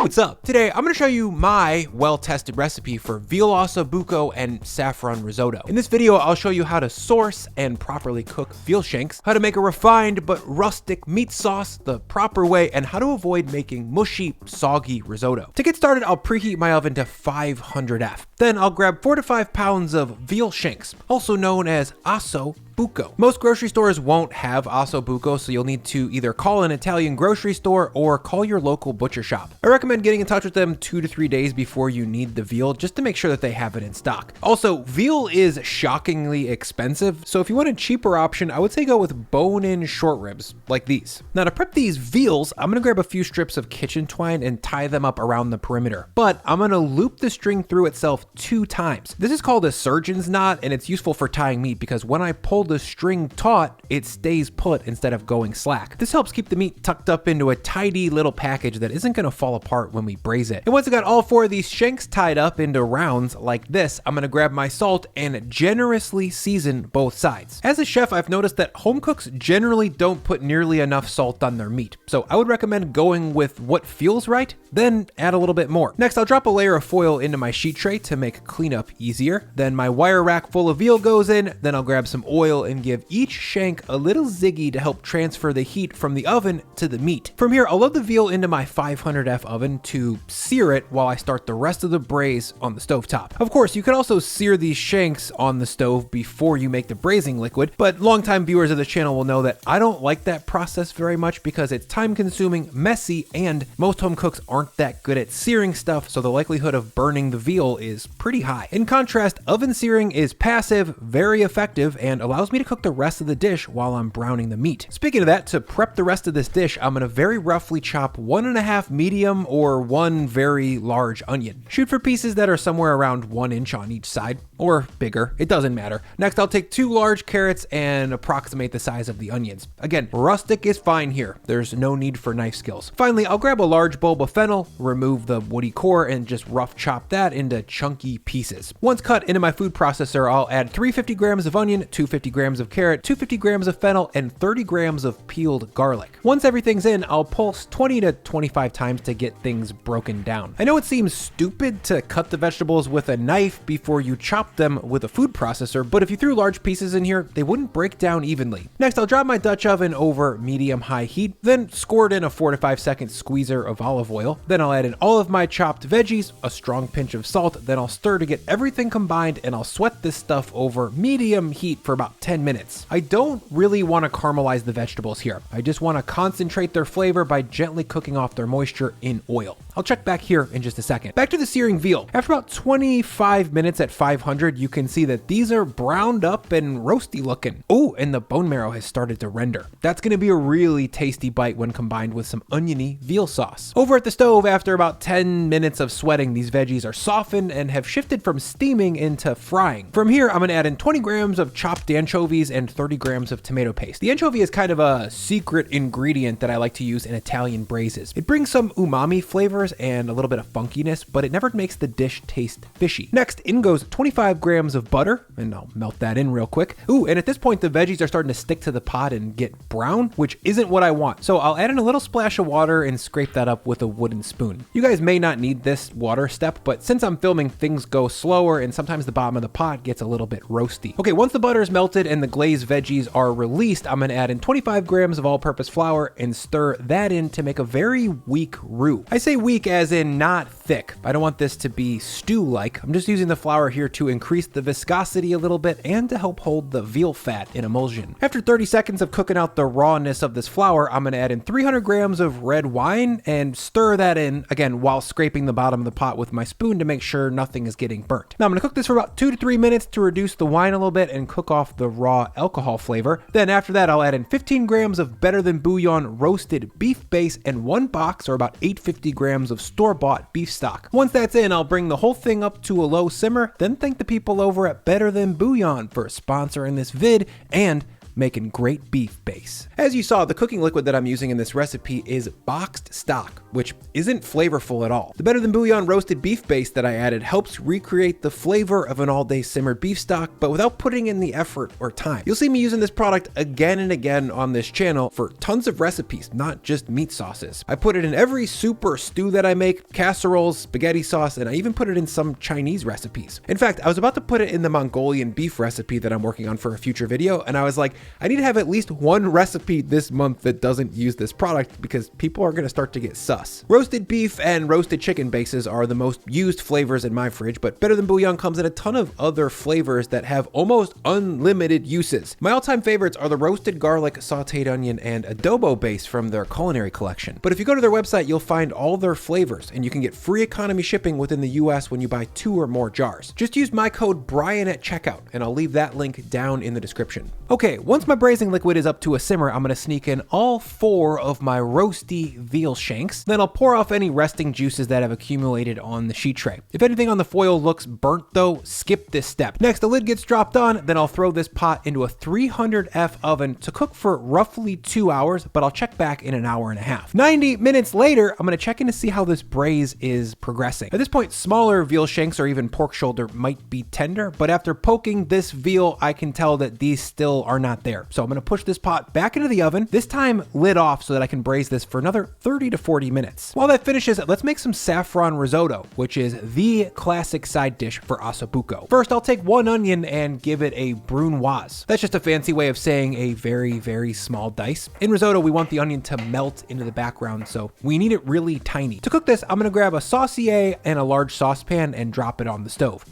What's up? Today I'm going to show you my well-tested recipe for veal osso bucco and saffron risotto. In this video I'll show you how to source and properly cook veal shanks, how to make a refined but rustic meat sauce the proper way, and how to avoid making mushy, soggy risotto. To get started, I'll preheat my oven to 500F. Then I'll grab 4 to 5 pounds of veal shanks, also known as Osso Bucco. Most grocery stores won't have Osso Bucco, so you'll need to either call an Italian grocery store or call your local butcher shop. I recommend getting in touch with them 2 to 3 days before you need the veal, just to make sure that they have it in stock. Also, veal is shockingly expensive, so if you want a cheaper option, I would say go with bone-in short ribs, like these. Now to prep these veals, I'm gonna grab a few strips of kitchen twine and tie them up around the perimeter, but I'm gonna loop the string through itself 2 times. This is called a surgeon's knot, and it's useful for tying meat because when I pull the string taut, it stays put instead of going slack. This helps keep the meat tucked up into a tidy little package that isn't gonna fall apart when we braise it. And once I got all 4 of these shanks tied up into rounds like this, I'm gonna grab my salt and generously season both sides. As a chef, I've noticed that home cooks generally don't put nearly enough salt on their meat, so I would recommend going with what feels right, then add a little bit more. Next, I'll drop a layer of foil into my sheet tray to make cleanup easier. Then my wire rack full of veal goes in, then I'll grab some oil and give each shank a little ziggy to help transfer the heat from the oven to the meat. From here, I'll load the veal into my 500F oven to sear it while I start the rest of the braise on the stovetop. Of course, you could also sear these shanks on the stove before you make the braising liquid, but longtime viewers of the channel will know that I don't like that process very much because it's time consuming, messy, and most home cooks aren't that good at searing stuff, so the likelihood of burning the veal is pretty high. In contrast, oven searing is passive, very effective, and allows me to cook the rest of the dish while I'm browning the meat. Speaking of that, to prep the rest of this dish, I'm gonna very roughly chop 1.5 medium or 1 very large onion. Shoot for pieces that are somewhere around 1 inch on each side, or bigger, it doesn't matter. Next, I'll take 2 large carrots and approximate the size of the onions. Again, rustic is fine here. There's no need for knife skills. Finally, I'll grab a large bulb of fennel, remove the woody core, and just rough chop that into chunky pieces. Once cut into my food processor, I'll add 350 grams of onion, 250 grams of carrot, 250 grams of fennel, and 30 grams of peeled garlic. Once everything's in, I'll pulse 20 to 25 times to get things broken down. I know it seems stupid to cut the vegetables with a knife before you chop them with a food processor, but if you threw large pieces in here, they wouldn't break down evenly. Next, I'll drop my Dutch oven over medium-high heat, then squirt in a 4 to 5 second squeezer of olive oil. Then I'll add in all of my chopped veggies, a strong pinch of salt, then I'll stir to get everything combined, and I'll sweat this stuff over medium heat for about 10 minutes. I don't really want to caramelize the vegetables here. I just want to concentrate their flavor by gently cooking off their moisture in oil. I'll check back here in just a second. Back to the searing veal. After about 25 minutes at 500, you can see that these are browned up and roasty looking. Oh, and the bone marrow has started to render. That's going to be a really tasty bite when combined with some oniony veal sauce. Over at the stove, after about 10 minutes of sweating, these veggies are softened and have shifted from steaming into frying. From here, I'm going to add in 20 grams of chopped anchovies and 30 grams of tomato paste. The anchovy is kind of a secret ingredient that I like to use in Italian braises. It brings some umami flavors and a little bit of funkiness, but it never makes the dish taste fishy. Next, in goes 25 grams of butter, and I'll melt that in real quick. Ooh, and at this point, the veggies are starting to stick to the pot and get brown, which isn't what I want. So I'll add in a little splash of water and scrape that up with a wooden spoon. You guys may not need this water step, but since I'm filming, things go slower and sometimes the bottom of the pot gets a little bit roasty. Okay, once the butter is melted and the glazed veggies are released, I'm gonna add in 25 grams of all-purpose flour and stir that in to make a very weak roux. I say weak as in not thick. I don't want this to be stew-like. I'm just using the flour here to increase the viscosity a little bit and to help hold the veal fat in emulsion. After 30 seconds of cooking out the rawness of this flour, I'm gonna add in 300 grams of red wine and stir that in, again, while scraping the bottom of the pot with my spoon to make sure nothing is getting burnt. Now I'm gonna cook this for about 2 to 3 minutes to reduce the wine a little bit and cook off the raw alcohol flavor. Then after that, I'll add in 15 grams of Better Than Bouillon roasted beef base and 1 box or about 850 grams of store-bought beef stock. Once that's in, I'll bring the whole thing up to a low simmer, then thank the people over at Better Than Bouillon for sponsoring this vid and making great beef base. As you saw, the cooking liquid that I'm using in this recipe is boxed stock, which isn't flavorful at all. The Better Than Bouillon roasted beef base that I added helps recreate the flavor of an all-day simmered beef stock, but without putting in the effort or time. You'll see me using this product again and again on this channel for tons of recipes, not just meat sauces. I put it in every soup or stew that I make, casseroles, spaghetti sauce, and I even put it in some Chinese recipes. In fact, I was about to put it in the Mongolian beef recipe that I'm working on for a future video, and I was like, I need to have at least one recipe this month that doesn't use this product because people are going to start to get sus. Roasted beef and roasted chicken bases are the most used flavors in my fridge, but Better Than Bouillon comes in a ton of other flavors that have almost unlimited uses. My all-time favorites are the roasted garlic, sauteed onion, and adobo base from their culinary collection. But if you go to their website, you'll find all their flavors, and you can get free economy shipping within the US when you buy 2 or more jars. Just use my code Brian at checkout, and I'll leave that link down in the description. Okay, once my braising liquid is up to a simmer, I'm gonna sneak in all 4 of my roasty veal shanks. Then I'll pour off any resting juices that have accumulated on the sheet tray. If anything on the foil looks burnt though, skip this step. Next, the lid gets dropped on, then I'll throw this pot into a 300F oven to cook for roughly 2 hours, but I'll check back in an hour and a half. 90 minutes later, I'm gonna check in to see how this braise is progressing. At this point, smaller veal shanks or even pork shoulder might be tender, but after poking this veal, I can tell that these still are not there. So I'm gonna push this pot back into the oven, this time lid off so that I can braise this for another 30 to 40 minutes. While that finishes, let's make some saffron risotto, which is the classic side dish for Osso Bucco. First, I'll take 1 onion and give it a brunoised. That's just a fancy way of saying a very, very small dice. In risotto, we want the onion to melt into the background, so we need it really tiny. To cook this, I'm gonna grab a saucier and a large saucepan and drop it on the stove.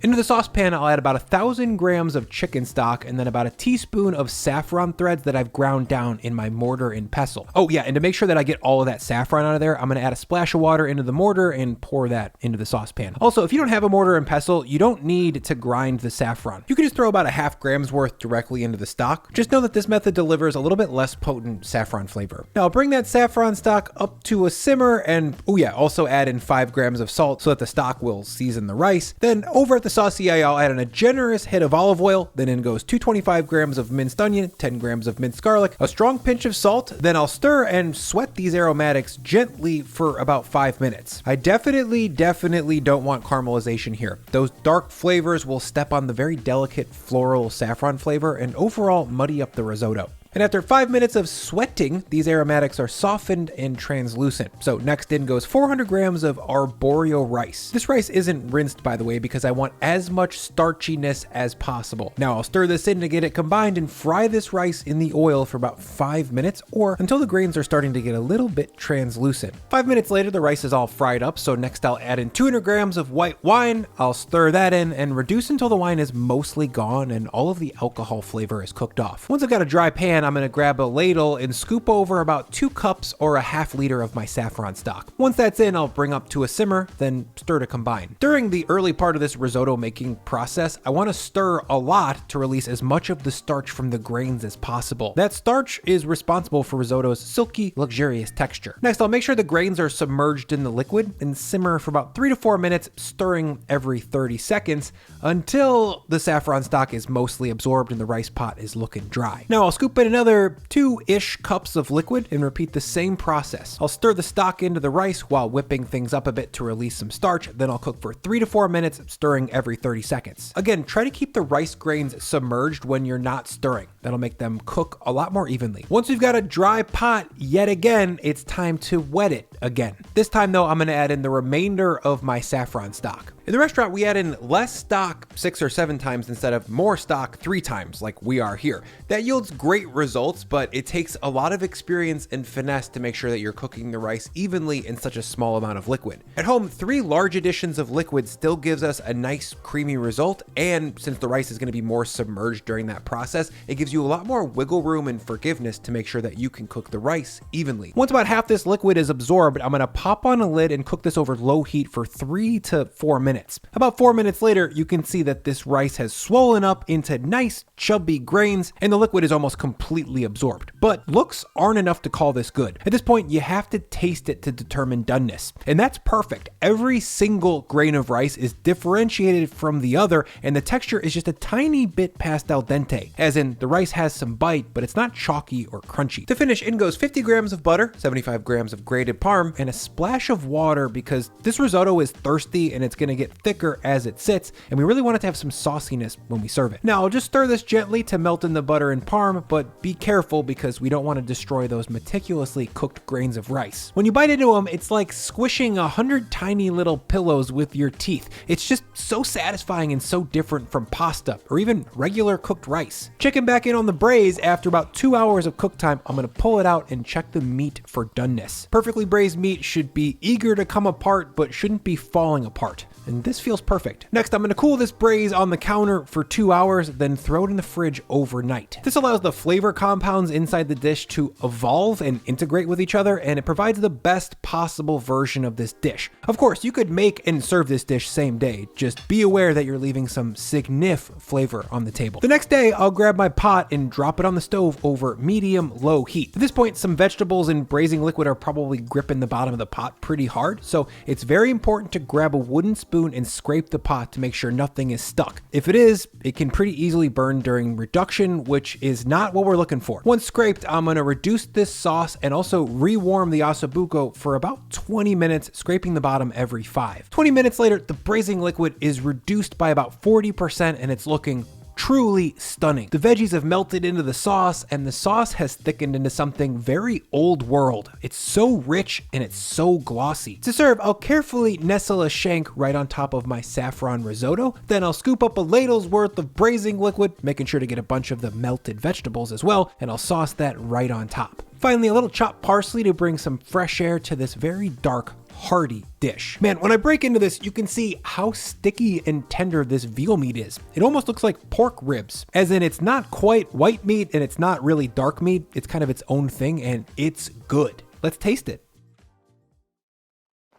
Into the saucepan, I'll add about 1,000 grams of chicken stock and then about a teaspoon of saffron threads that I've ground down in my mortar and pestle. Oh yeah, and to make sure that I get all of that saffron out of there, I'm gonna add a splash of water into the mortar and pour that into the saucepan. Also, if you don't have a mortar and pestle, you don't need to grind the saffron. You can just throw about a half gram's worth directly into the stock. Just know that this method delivers a little bit less potent saffron flavor. Now I'll bring that saffron stock up to a simmer and, oh yeah, also add in 5 grams of salt so that the stock will season the rice. Then over at the saucier, I'll add in a generous hit of olive oil, then in goes 225 grams of minced onion, 10 grams of minced garlic, a strong pinch of salt, then I'll stir and sweat these aromatics gently for about 5 minutes. I definitely don't want caramelization here. Those dark flavors will step on the very delicate floral saffron flavor and overall muddy up the risotto. And after 5 minutes of sweating, these aromatics are softened and translucent. So next in goes 400 grams of arborio rice. This rice isn't rinsed, by the way, because I want as much starchiness as possible. Now I'll stir this in to get it combined and fry this rice in the oil for about 5 minutes or until the grains are starting to get a little bit translucent. 5 minutes later, the rice is all fried up. So next I'll add in 200 grams of white wine. I'll stir that in and reduce until the wine is mostly gone and all of the alcohol flavor is cooked off. Once I've got a dry pan, I'm gonna grab a ladle and scoop over about 2 cups or a half liter of my saffron stock. Once that's in, I'll bring up to a simmer, then stir to combine. During the early part of this risotto making process, I want to stir a lot to release as much of the starch from the grains as possible. That starch is responsible for risotto's silky, luxurious texture. Next, I'll make sure the grains are submerged in the liquid and simmer for about 3 to 4 minutes, stirring every 30 seconds until the saffron stock is mostly absorbed and the rice pot is looking dry. Now I'll scoop in another 2-ish cups of liquid and repeat the same process. I'll stir the stock into the rice while whipping things up a bit to release some starch, then I'll cook for 3 to 4 minutes, stirring every 30 seconds. Again, try to keep the rice grains submerged when you're not stirring. That'll make them cook a lot more evenly. Once we've got a dry pot, yet again, it's time to wet it again. This time though, I'm gonna add in the remainder of my saffron stock. In the restaurant, we add in less stock 6 or 7 times instead of more stock 3 times like we are here. That yields great results, but it takes a lot of experience and finesse to make sure that you're cooking the rice evenly in such a small amount of liquid. At home, 3 large additions of liquid still gives us a nice creamy result, and since the rice is gonna be more submerged during that process, it gives you a lot more wiggle room and forgiveness to make sure that you can cook the rice evenly. Once about half this liquid is absorbed, I'm gonna pop on a lid and cook this over low heat for 3 to 4 minutes. minutes. About 4 minutes later, you can see that this rice has swollen up into nice chubby grains and the liquid is almost completely absorbed. But looks aren't enough to call this good. At this point, you have to taste it to determine doneness. And that's perfect. Every single grain of rice is differentiated from the other and the texture is just a tiny bit past al dente, as in the rice has some bite, but it's not chalky or crunchy. To finish, in goes 50 grams of butter, 75 grams of grated parm, and a splash of water because this risotto is thirsty and it's gonna get thicker as it sits, and we really want it to have some sauciness when we serve it. Now, I'll just stir this gently to melt in the butter and parm, but be careful because we don't want to destroy those meticulously cooked grains of rice. When you bite into them, it's like squishing 100 tiny little pillows with your teeth. It's just so satisfying and so different from pasta or even regular cooked rice. Chicken back in on the braise. After about 2 hours of cook time, I'm gonna pull it out and check the meat for doneness. Perfectly braised meat should be eager to come apart, but shouldn't be falling apart. And this feels perfect. Next, I'm gonna cool this braise on the counter for 2 hours, then throw it in the fridge overnight. This allows the flavor compounds inside the dish to evolve and integrate with each other, and it provides the best possible version of this dish. Of course, you could make and serve this dish same day. Just be aware that you're leaving some signif flavor on the table. The next day, I'll grab my pot and drop it on the stove over medium-low heat. At this point, some vegetables and braising liquid are probably gripping the bottom of the pot pretty hard, so it's very important to grab a wooden spoon and scrape the pot to make sure nothing is stuck. If it is, it can pretty easily burn during reduction, which is not what we're looking for. Once scraped, I'm gonna reduce this sauce and also rewarm the ossobuco for about 20 minutes, scraping the bottom every 5. 20 minutes later, the braising liquid is reduced by about 40% and it's looking truly stunning. The veggies have melted into the sauce and the sauce has thickened into something very old world. It's so rich and it's so glossy. To serve, I'll carefully nestle a shank right on top of my saffron risotto. Then I'll scoop up a ladle's worth of braising liquid, making sure to get a bunch of the melted vegetables as well, and I'll sauce that right on top. Finally, a little chopped parsley to bring some fresh air to this very dark, hearty dish. Man, when I break into this, you can see how sticky and tender this veal meat is. It almost looks like pork ribs, as in it's not quite white meat and it's not really dark meat. It's kind of its own thing and it's good. Let's taste it.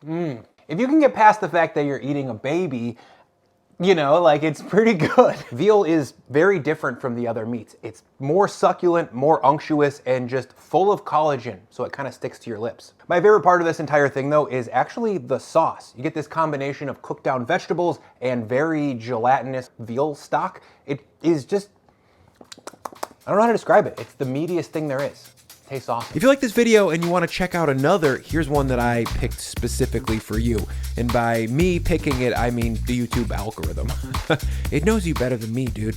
If you can get past the fact that you're eating a baby, you know, like it's pretty good. Veal is very different from the other meats. It's more succulent, more unctuous, and just full of collagen, so it kind of sticks to your lips. My favorite part of this entire thing though is actually the sauce. You get this combination of cooked down vegetables and very gelatinous veal stock. It is just, I don't know how to describe it. It's the meatiest thing there is. Tastes awesome. If you like this video and you want to check out another, here's one that I picked specifically for you. And by me picking it, I mean the YouTube algorithm. It knows you better than me, dude.